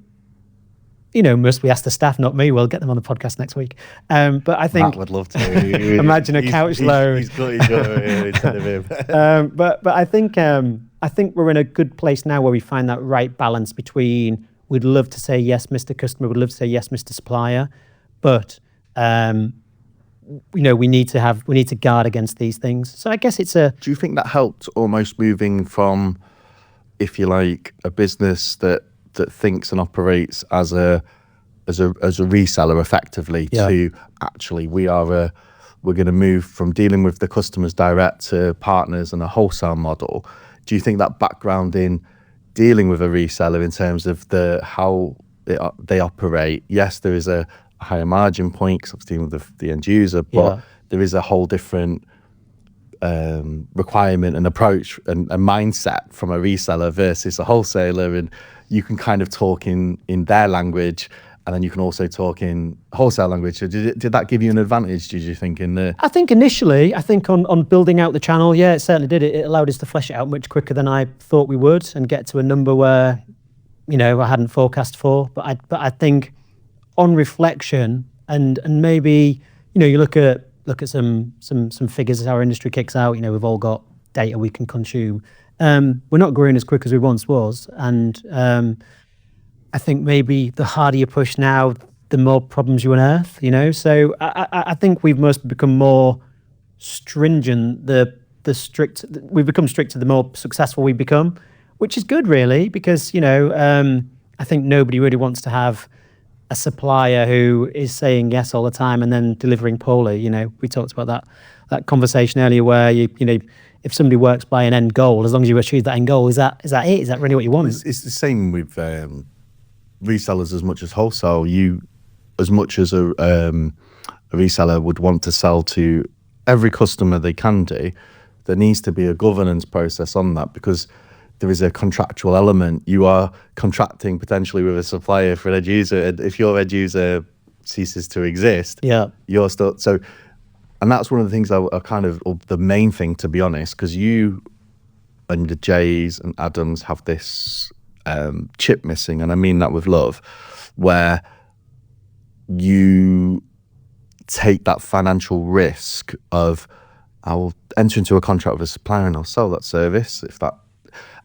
mostly ask the staff, not me. We'll get them on the podcast next week. But I think Matt would love to. Imagine a couch load. He's got instead of him. But I think we're in a good place now where we find that right balance between we'd love to say yes, Mr. Customer, we'd love to say yes, Mr. Supplier, but we need to guard against these things. So I guess it's a. Do you think that helped almost moving from, if you like, a business that thinks and operates as a reseller effectively to actually we're going to move from dealing with the customers direct to partners and a wholesale model? Do you think that background in dealing with a reseller in terms of how they operate, yes, there is a higher margin point because I'm dealing with the end user, but there is a whole different requirement and approach and mindset from a reseller versus a wholesaler, and you can kind of talk in their language, and then you can also talk in wholesale language. So did that give you an advantage, did you think, in the... I think initially, on building out the channel, it certainly did. It allowed us to flesh it out much quicker than I thought we would and get to a number where I hadn't forecast for. But I think on reflection and maybe, you look at some figures as our industry kicks out. We've all got data we can consume. We're not growing as quick as we once was, and I think maybe the harder you push now, the more problems you unearth. So I think we must become more stringent. We've become stricter the more successful we become, which is good, really, because I think nobody really wants to have a supplier who is saying yes all the time and then delivering poorly. We talked about that conversation earlier, where if somebody works by an end goal, as long as you achieve that end goal, is that it? Is that really what you want? It's the same with resellers as much as wholesale. As much as a reseller would want to sell to every customer they can do, there needs to be a governance process on that, because there is a contractual element. You are contracting potentially with a supplier for an end user, and if your end user ceases to exist, you're still so. And that's one of the things or the main thing, to be honest, because you and the Jays and Adams have this chip missing, and I mean that with love, where you take that financial risk of, I will enter into a contract with a supplier and I'll sell that service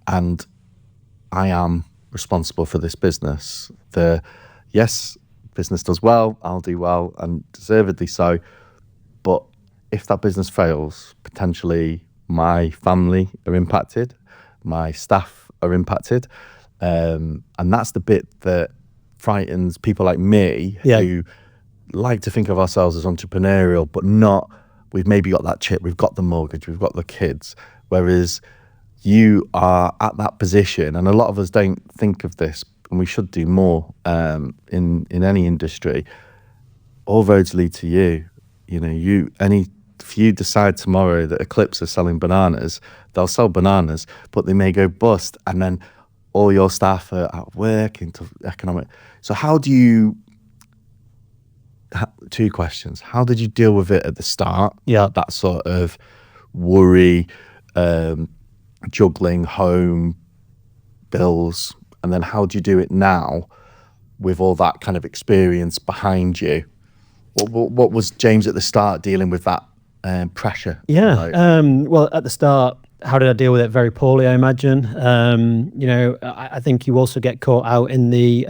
and I am responsible for this business. Yes, business does well, I'll do well, and deservedly so, but if that business fails, potentially my family are impacted, my staff are impacted, and that's the bit that frightens people like me, who like to think of ourselves as entrepreneurial, but not, we've maybe got that chip, we've got the mortgage, we've got the kids, whereas you are at that position, and a lot of us don't think of this, and we should do more in any industry. All roads lead to you. If you decide tomorrow that Eclipse are selling bananas, they'll sell bananas, but they may go bust, and then all your staff are at work into economic. So how do you? Two questions. How did you deal with it at the start? That sort of worry, juggling home bills, and then how do you do it now with all that kind of experience behind you? What was James at the start dealing with that pressure? Well, at the start, how did I deal with it? Very poorly, I imagine. I think you also get caught out in the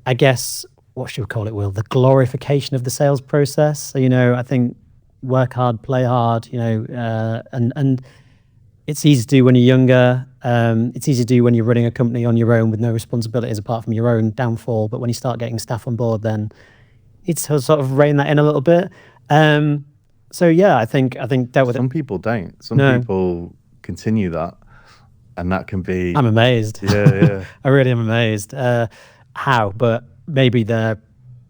I guess, what should we call it, Will? The glorification of the sales process. So, I think work hard, play hard, and it's easy to do when you're younger. It's easy to do when you're running a company on your own with no responsibilities apart from your own downfall. But when you start getting staff on board, then it's sort of rein that in a little bit. So yeah, I think dealt with it. Some people don't. Some people continue that, and that can be. I'm amazed. Yeah. I really am amazed. How? But maybe they're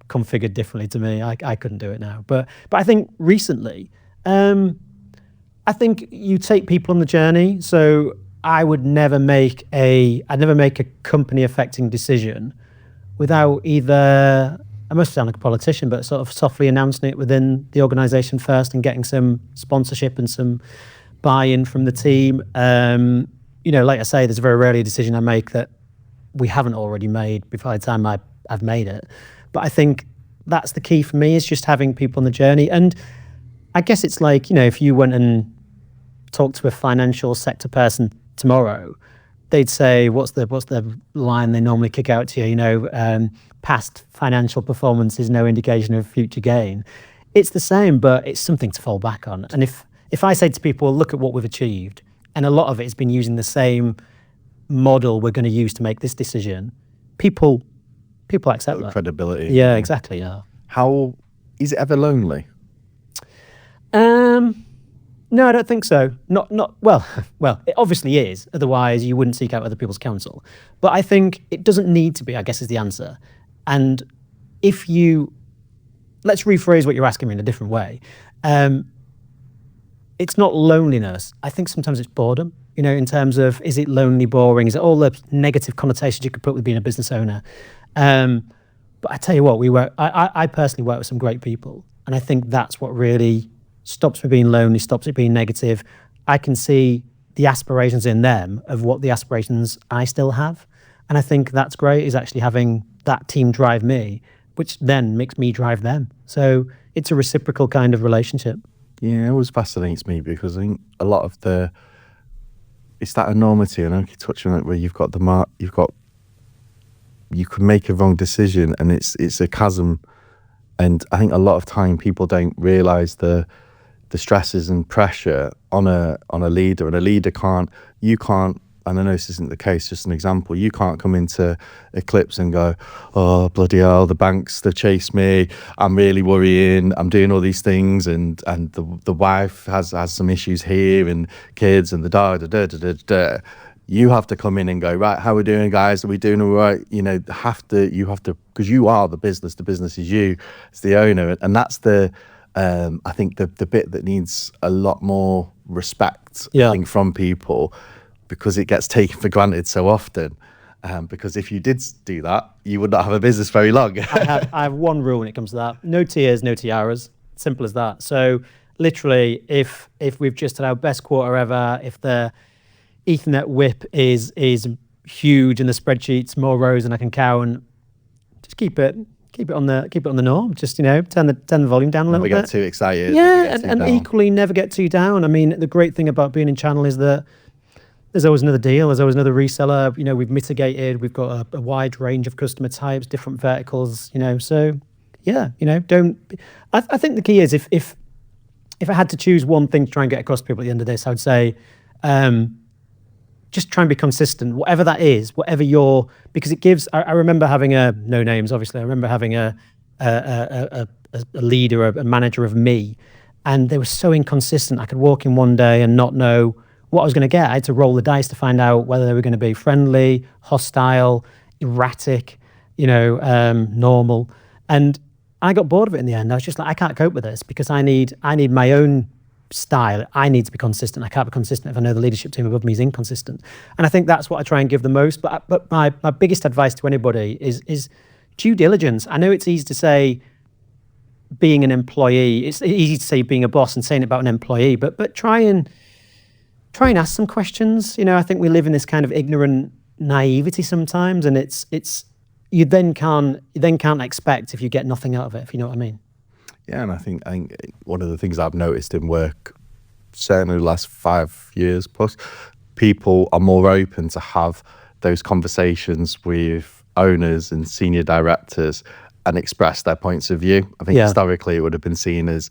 configured differently to me. I couldn't do it now. But I think recently, I think you take people on the journey. So I would never make a company affecting decision without either, I must sound like a politician, but sort of softly announcing it within the organization first and getting some sponsorship and some buy-in from the team. Like I say, there's very rarely a decision I make that we haven't already made before the time I've made it. But I think that's the key for me, is just having people on the journey. And I guess it's like, if you went and talked to a financial sector person tomorrow, they'd say, what's the line they normally kick out to you? Past financial performance is no indication of future gain. It's the same, but it's something to fall back on. And if I say to people, look at what we've achieved, and a lot of it has been using the same model we're going to use to make this decision, people accept that. Credibility. Yeah, exactly. Yeah. How is it ever lonely? No, I don't think so. Not well. It obviously is. Otherwise, you wouldn't seek out other people's counsel. But I think it doesn't need to be, I guess, is the answer. And let's rephrase what you're asking me in a different way. It's not loneliness. I think sometimes it's boredom. In terms of, is it lonely, boring? Is it all the negative connotations you could put with being a business owner? But I tell you what, I personally work with some great people, and I think that's what really stops me being lonely, stops it being negative. I can see the aspirations in them of what the aspirations I still have. And I think that's great, is actually having that team drive me, which then makes me drive them. So it's a reciprocal kind of relationship. Yeah, it always fascinates me because I think a lot of it's that enormity, and I keep touching on it, where you've got you can make a wrong decision, and it's a chasm. And I think a lot of time people don't realise the stresses and pressure on a leader, and a leader you can't, and I know this isn't the case, just an example, you can't come into Eclipse and go, oh bloody hell, the banks, they've chased me, I'm really worrying, I'm doing all these things, and the wife has some issues here, and kids, and the da da da da da da. You have to come in and go, right, how are we doing, guys? Are we doing all right? You have to, because you are the business is you, it's the owner. And that's I think the bit that needs a lot more respect, I think, from people, because it gets taken for granted so often. Because if you did do that, you would not have a business very long. I have one rule when it comes to that: no tiers, no tiaras. Simple as that. So literally, if we've just had our best quarter ever, if the Ethernet whip is huge and the spreadsheet's more rows than I can count, just keep it on the norm. Just turn the volume down a little bit. Never get too excited. Yeah, and equally never get too down. I mean, the great thing about being in channel is that there's always another deal. There's always another reseller. We've mitigated. We've got a wide range of customer types, different verticals. So yeah, don't. I think the key is if I had to choose one thing to try and get across to people at the end of this, I would say, just try and be consistent, whatever that is, because it gives. I remember having no names, obviously. I remember having a leader, a manager of me, and they were so inconsistent. I could walk in one day and not know what I was going to get. I had to roll the dice to find out whether they were going to be friendly, hostile, erratic, normal. And I got bored of it in the end. I was just like, I can't cope with this, because I need my own style. I need to be consistent. I can't be consistent if I know the leadership team above me is inconsistent. And I think that's what I try and give the most. But my biggest advice to anybody is due diligence. I know it's easy to say being an employee. It's easy to say being a boss and saying it about an employee. But try and ask some questions. I think we live in this kind of ignorant naivety sometimes, and it's you then can't expect if you get nothing out of it, if you know what I mean. Yeah, and I think one of the things I've noticed in work, certainly the last 5 years plus, people are more open to have those conversations with owners and senior directors and express their points of view. I think historically it would have been seen as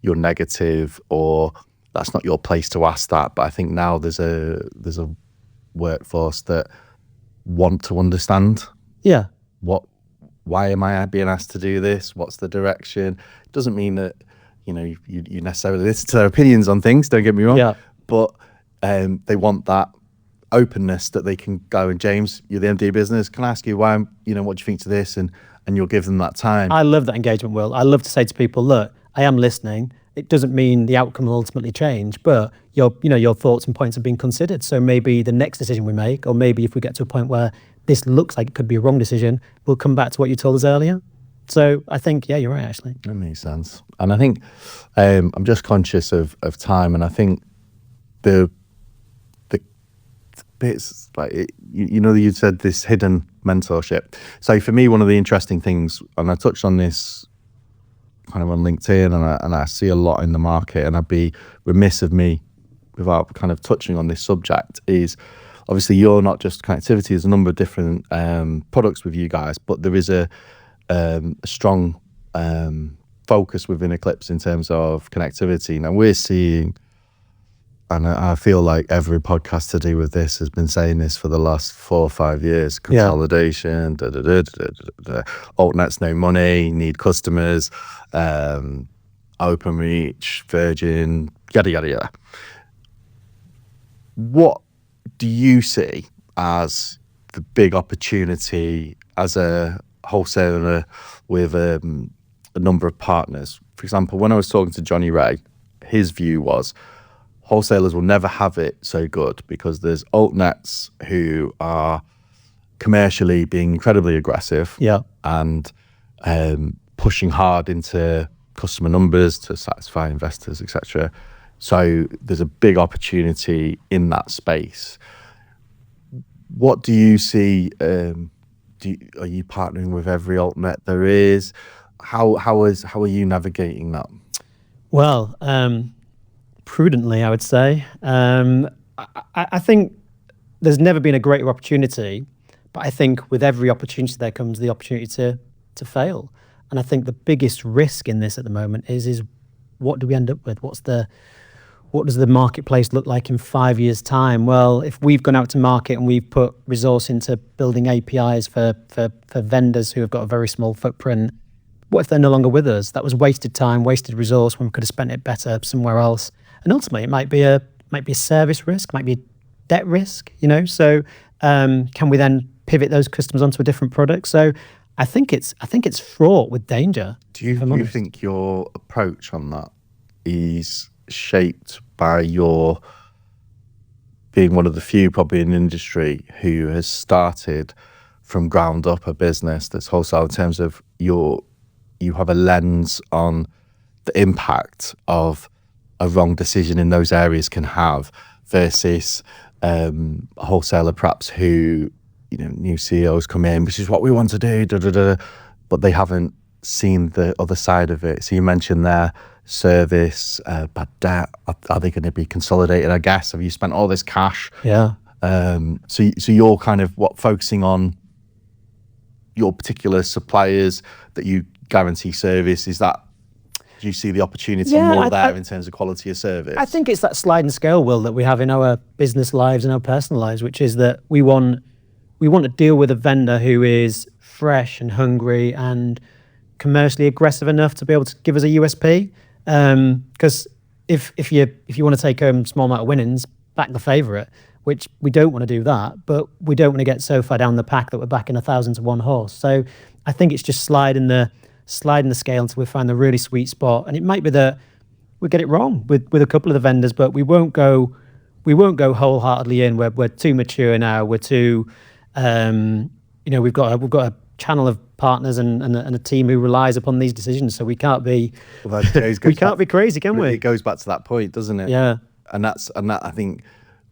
you're negative, or that's not your place to ask that. But I think now there's a workforce that want to understand. Yeah. Why am I being asked to do this? What's the direction? It doesn't mean that you necessarily listen to their opinions on things. Don't get me wrong. Yeah. But they want that openness that they can go, and James, you're the MD of business. Can I ask you why? What do you think to this? And you'll give them that time. I love that engagement, Will. I love to say to people, look, I am listening. It doesn't mean the outcome will ultimately change, but your thoughts and points have been considered. So maybe the next decision we make, or maybe if we get to a point where this looks like it could be a wrong decision, we'll come back to what you told us earlier. So I think, yeah, you're right, actually. That makes sense. And I think I'm just conscious of time, and I think the bits, like, you said this hidden mentorship. So for me, one of the interesting things, and I touched on this kind of on LinkedIn, and I see a lot in the market, and I'd be remiss of me without kind of touching on this subject, is obviously you're not just connectivity. There's a number of different products with you guys, but there is a strong focus within Eclipse in terms of connectivity. Now we're seeing, and I feel like every podcast to do with this has been saying this for the last 4 or 5 years, consolidation, altnets, no money, need customers, OpenReach, Virgin, yada, yada, yada. What do you see as the big opportunity as a wholesaler with a number of partners? For example, when I was talking to Johnny Ray, his view was wholesalers will never have it so good because there's altnets who are commercially being incredibly aggressive and pushing hard into customer numbers to satisfy investors, etc. So there's a big opportunity in that space. What do you see? Are you partnering with every altnet there is? How are you navigating that? Well, prudently, I would say. I think there's never been a greater opportunity, but I think with every opportunity there comes the opportunity to fail. And I think the biggest risk in this at the moment is what do we end up with? What does the marketplace look like in 5 years' time? Well, if we've gone out to market and we've put resource into building APIs for vendors who have got a very small footprint, what if they're no longer with us? That was wasted time, wasted resource when we could have spent it better somewhere else. And ultimately, it might be a service risk, might be a debt risk, you know. So can we then pivot those customers onto a different product? So I think it's fraught with danger. Do you think your approach on that is shaped by your being one of the few probably in the industry who has started from ground up a business that's wholesale, in terms of you have a lens on the impact of a wrong decision in those areas can have versus a wholesaler perhaps who, you know, new CEOs come in, this is what we want to do, but they haven't seen the other side of it. So you mentioned there service, bad debt. Are they going to be consolidated? I guess. Have you spent all this cash? Yeah. So you're kind of focusing on your particular suppliers that you guarantee service. Is that, do you see the opportunity more there in terms of quality of service? I think it's that sliding scale, Will, that we have in our business lives and our personal lives, which is that we want to deal with a vendor who is fresh and hungry and commercially aggressive enough to be able to give us a USP. Because if you want to take home a small amount of winnings, back the favourite, which we don't want to do that, but we don't want to get so far down the pack that we're backing 1,000 to one horse. So I think it's just sliding the scale until we find the really sweet spot. And it might be that we get it wrong with a couple of the vendors, but we won't go wholeheartedly in. We're too mature now. We're too, we've got a channel of partners and a team who relies upon these decisions. So we can't be be crazy, can we? It goes back to that point, doesn't it? Yeah. And that I think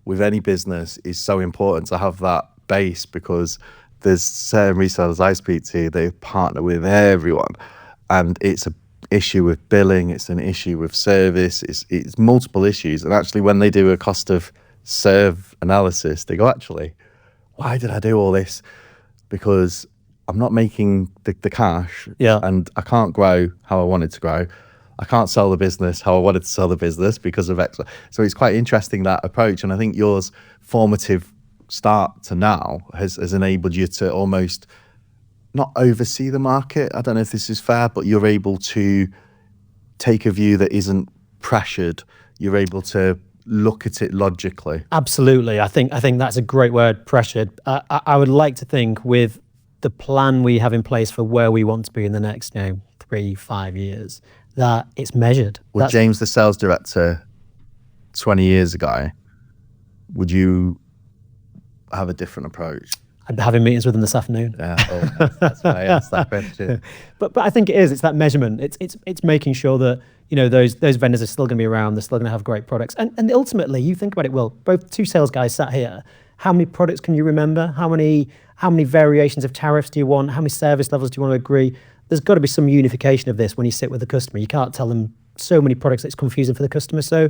with any business is so important to have that base, because there's certain resellers I speak to, they partner with everyone, and it's an issue with billing, it's an issue with service, it's multiple issues. And actually when they do a cost of serve analysis, they go, actually, why did I do all this? Because I'm not making the cash, and I can't grow how I wanted to grow. I can't sell the business how I wanted to sell the business because of X. So it's quite interesting, that approach. And I think yours formative start to now has enabled you to almost not oversee the market. I don't know if this is fair, but you're able to take a view that isn't pressured. You're able to look at it logically. Absolutely. I think that's a great word, pressured. I would like to think with the plan we have in place for where we want to be in the next 3-5 years, that it's measured. Was James the sales director 20 years ago? Would you have a different approach? I'd be having meetings with them this afternoon. Yeah, that's why I asked that question. But I think it is. It's that measurement. It's making sure that those vendors are still going to be around. They're still going to have great products. And ultimately, you think about it, Will. Both two sales guys sat here. How many products can you remember? How many variations of tariffs do you want? How many service levels do you want to agree? There's got to be some unification of this when you sit with the customer. You can't tell them so many products that it's confusing for the customer. So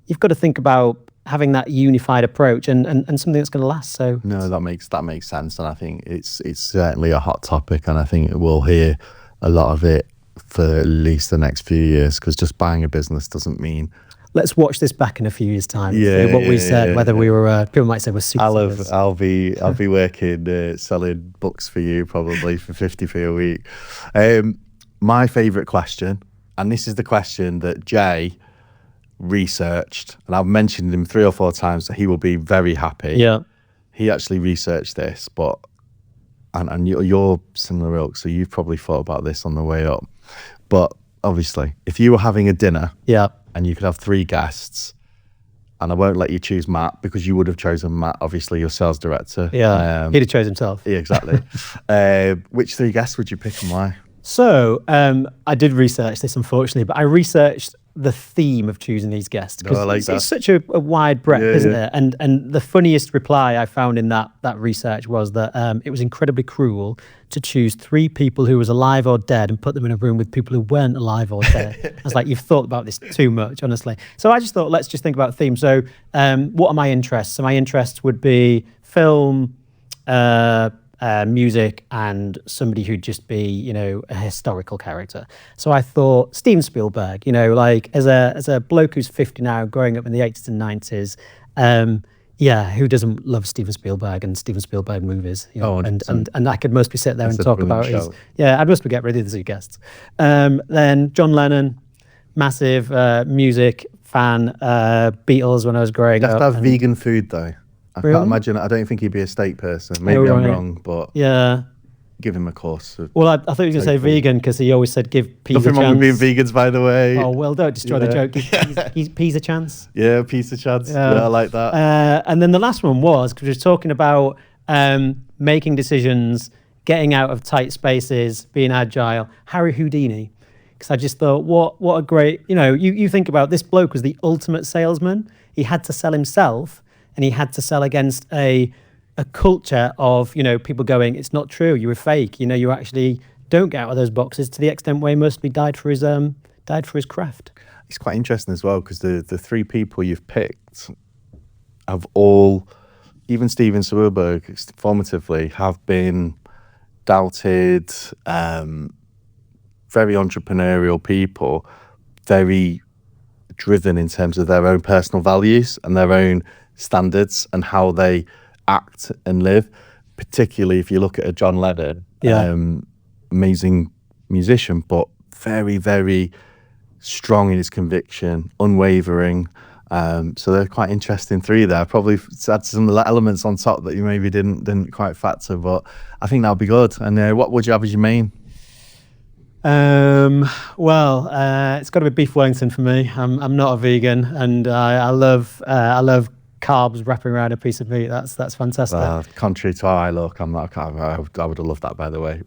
you've got to think about having that unified approach and something that's going to last. So no, that makes sense, and I think it's certainly a hot topic, and I think we'll hear a lot of it for at least the next few years, because just buying a business doesn't mean. Let's watch this back in a few years' time. What we said, whether we were, people might say we're super. I'll be working selling books for you probably for 50p a week. My favourite question, and this is the question that Jay researched, and I've mentioned him 3 or 4 times, that he will be very happy. Yeah. He actually researched this, but and you're similar ilk, so you've probably thought about this on the way up. But obviously, if you were having a dinner, and you could have 3 guests, and I won't let you choose Matt because you would have chosen Matt, obviously, your sales director. Yeah, he'd have chosen himself. Yeah, exactly. Which 3 guests would you pick and why? So I did research this, unfortunately, but I researched the theme of choosing these guests, because I like that. it's such a wide breadth, Yeah, isn't yeah. it? And the funniest reply I found in that research was that it was incredibly cruel to choose 3 people who was alive or dead and put them in a room with people who weren't alive or dead. I was like, you've thought about this too much, honestly. So I just thought, let's just think about themes. So what are my interests? So my interests would be film, music, and somebody who'd just be, you know, a historical character. So I thought Steven Spielberg, you know, like as a bloke who's 50 now, growing up in the 80s and 90s. Yeah, who doesn't love Steven Spielberg and Steven Spielberg movies? You know, 100%. and I could mostly sit there It's and a talk brilliant about his. show. Yeah, I'd mostly get rid of the 2 guests. Then John Lennon, massive music fan, Beatles when I was growing You have up. to have and- vegan food though. I Really? can't imagine. I don't think he'd be a steak person. Maybe Oh, I'm right. wrong, but Yeah. give him a course. Well, I thought you were going to say Tofu. vegan because he always said give peas Nothing a wrong with chance. being vegans, by the way. Oh, well, don't destroy the Yeah. joke. Give peas a chance. Yeah, piece of chance. Yeah, I like that. And then the last one was, because we were talking about making decisions, getting out of tight spaces, being agile, Harry Houdini. Because I just thought, what a great, you know, you think about this bloke was the ultimate salesman. He had to sell himself, and he had to sell against a culture of, you know, people going, it's not true, you were fake, you know, you actually don't get out of those boxes, to the extent where he mostly died for his craft. It's quite interesting as well because the 3 people you've picked have all, even Steven Spielberg, formatively, have been doubted, very entrepreneurial people, very driven in terms of their own personal values and their own standards and how they act and live. Particularly if you look at a John Lennon, amazing musician, but very, very strong in his conviction, unwavering. So they're quite interesting 3 there. Probably add some elements on top that you maybe didn't quite factor, but I think that'll be good. And what would you have as your main? Well, it's got to be beef Wellington for me. I'm not a vegan, and I love carbs wrapping around a piece of meat. That's fantastic. Contrary to how I look, I'm not. I would have loved that, by the way.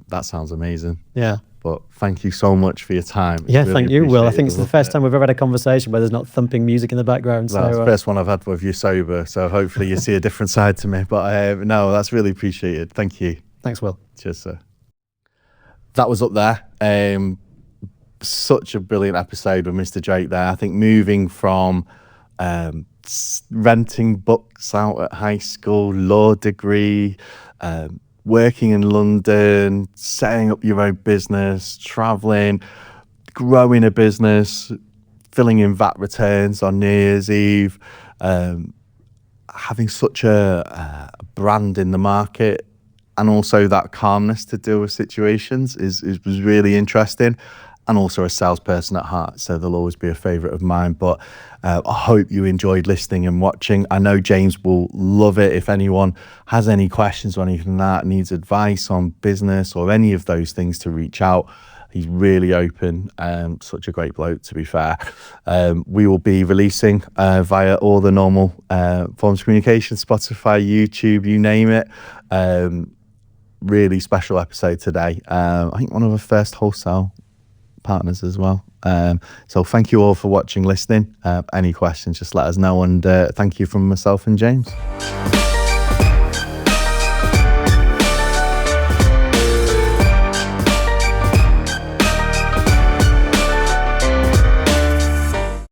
That sounds amazing. Yeah. But thank you so much for your time. It's Yeah, really thank you, Will. I think appreciated. it's the Loved first it. time we've ever had a conversation where there's not thumping music in the background. Well, it's So the first one I've had with you sober, so hopefully you see a different side to me. But no, that's really appreciated. Thank you. thanks, Will. Cheers, sir. That was up there. Such a brilliant episode with Mr. Drake there. I think moving from renting books out at high school, law degree, working in London, setting up your own business, traveling, growing a business, filling in VAT returns on New Year's Eve, having such a brand in the market, and also that calmness to deal with situations was really interesting. And also a salesperson at heart, so they'll always be a favourite of mine. But I hope you enjoyed listening and watching. I know James will love it. If anyone has any questions or anything like that, needs advice on business or any of those things, to reach out. He's really open, such a great bloke, to be fair. We will be releasing via all the normal forms of communication, Spotify, YouTube, you name it. Really special episode today. I think one of our first wholesale partners as well. So thank you all for watching, listening. Any questions, just let us know. And thank you from myself and James.